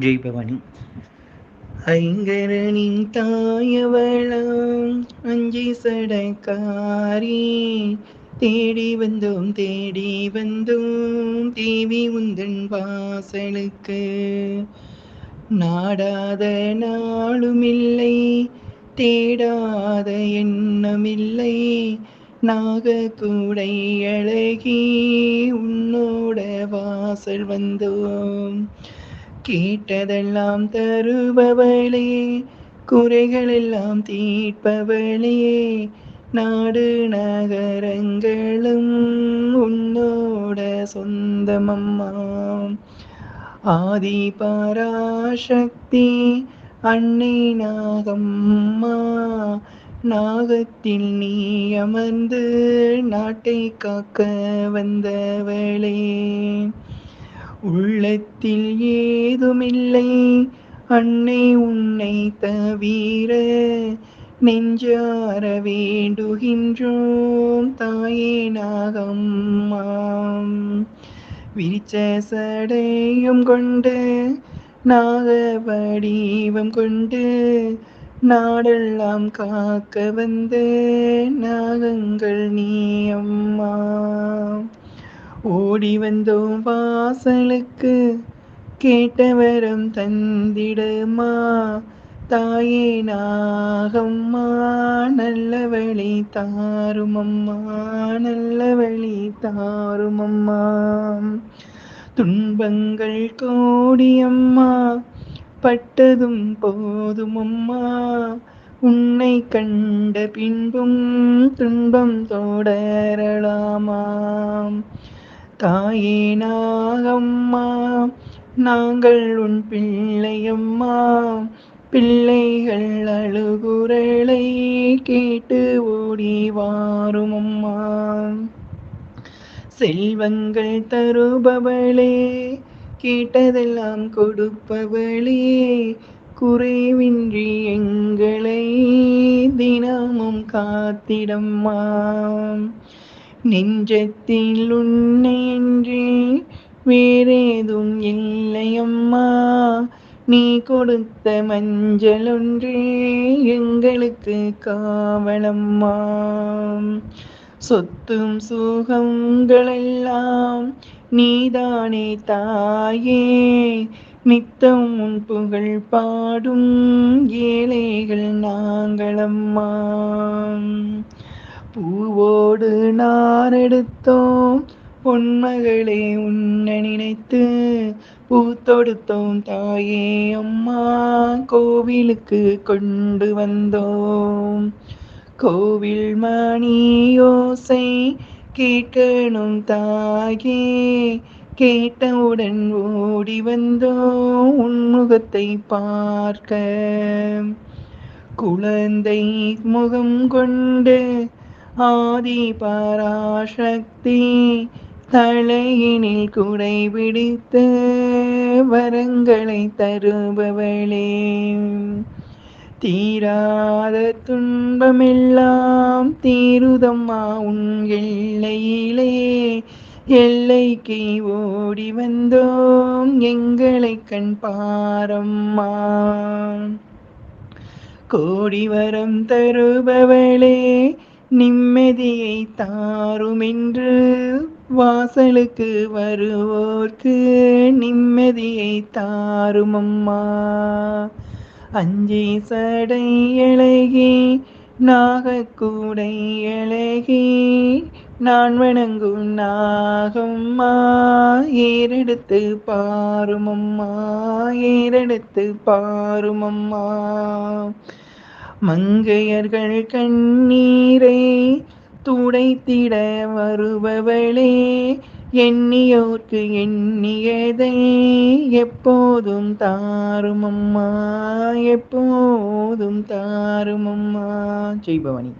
ஜெய் பவானி. ஐங்கரனின் தாயவளாம் அஞ்சி சடக்காரி, தேடி வந்தோம் தேவி உந்தன் வாசலுக்கு. நாடாத நாளுமில்லை, தேடாத எண்ணமில்லை, நாகக்கூடை அழகி உன்னோட வாசல் வந்தோம். கேட்டதெல்லாம் தருபவளே, குறைகளெல்லாம் தீர்ப்பவளே, நாடு நகரங்களும் உன்னோட சொந்தமம்மா. ஆதி பராசக்தி அன்னை நாகம்மா, நாகத்தில் நீ அமர்ந்து நாட்டை காக்க வந்தவளே. உள்ளத்தில் ஏதுமில்லை அன்னை உன்னை தவிர, நெஞ்சார வேண்டுகின்றோம் தாயே நாகம்மா. விரிச்ச சடையும் கொண்டு நாக வடிவம் கொண்டு, நாடெல்லாம் காக்க வந்த நாகங்கள் நீ அம்மா. ஓடி வந்தோம் வாசலுக்கு, கேட்டவரம் தந்திடுமா. தாயே நாகம்மா, நல்ல வழி தாருமம்மா, நல்ல வழி தாருமம்மா. துன்பங்கள் கோடியம்மா, பட்டதும் போதுமம்மா, உன்னை கண்ட பின்பும் துன்பம் தொடரலாமாம். தாயே நாகம்மா, நாங்கள் உன் பிள்ளையம்மா, பிள்ளைகள் அழுகுரலை கேட்டு ஓடி வாருமம்மா. செல்வங்கள் தருபவளே, கேட்டதெல்லாம் கொடுப்பவளே, குறைவின்றி எங்களை தினமும் காத்திடம்மா. நெஞ்சத்தில் உன்னை என்று வேறேதும் இல்லையம்மா, நீ கொடுத்த மஞ்சள் ஒன்றே எங்களுக்கு காவலம்மா. சொத்தும் சுகங்களெல்லாம் நீதானே தாயே, நித்தம் உன் புகழ் பாடும் ஏழைகள் நாங்களம்மா. பூவோடு நாரெடுத்தோம் பொன்மகளே உன்னை நினைத்து, பூத்தொடுத்தோம் தாயே அம்மா, கோவிலுக்கு கொண்டு வந்தோம். கோவில் மணி யோசை கேட்கணும் தாயே, கேட்டவுடன் ஓடி வந்தோம் உன்முகத்தை பார்க்க. குழந்தை முகம் கொண்டு ஆதி பராசக்தி, தலையினில் குடை பிடித்து வரங்களை தருபவளே. தீராத துன்பமெல்லாம் தீருதம்மா உன் எல்லையிலே, எல்லைக்கு ஓடி வந்தோம் எங்களை கண் பாரம்மா. கோடி வரம் தருபவளே, நிம்மதியை தாருமென்று வாசலுக்கு வருவோர்க்கு நிம்மதியை தாருமம்மா. அஞ்சி சடை அழகி, நாகக்கூடை அழகி, நான் வணங்கும் நாகம்மா, ஏறெடுத்து பாருமம்மா, ஏறெடுத்து பாருமம்மா. மங்கையர்கள் கண்ணீரை துடைத்திட வருபவளே, எண்ணியோர்க்கு எண்ணியதை எப்போதும் தாருமம்மா, எப்போதும் தாருமம்மா. ஜெய் பவானி.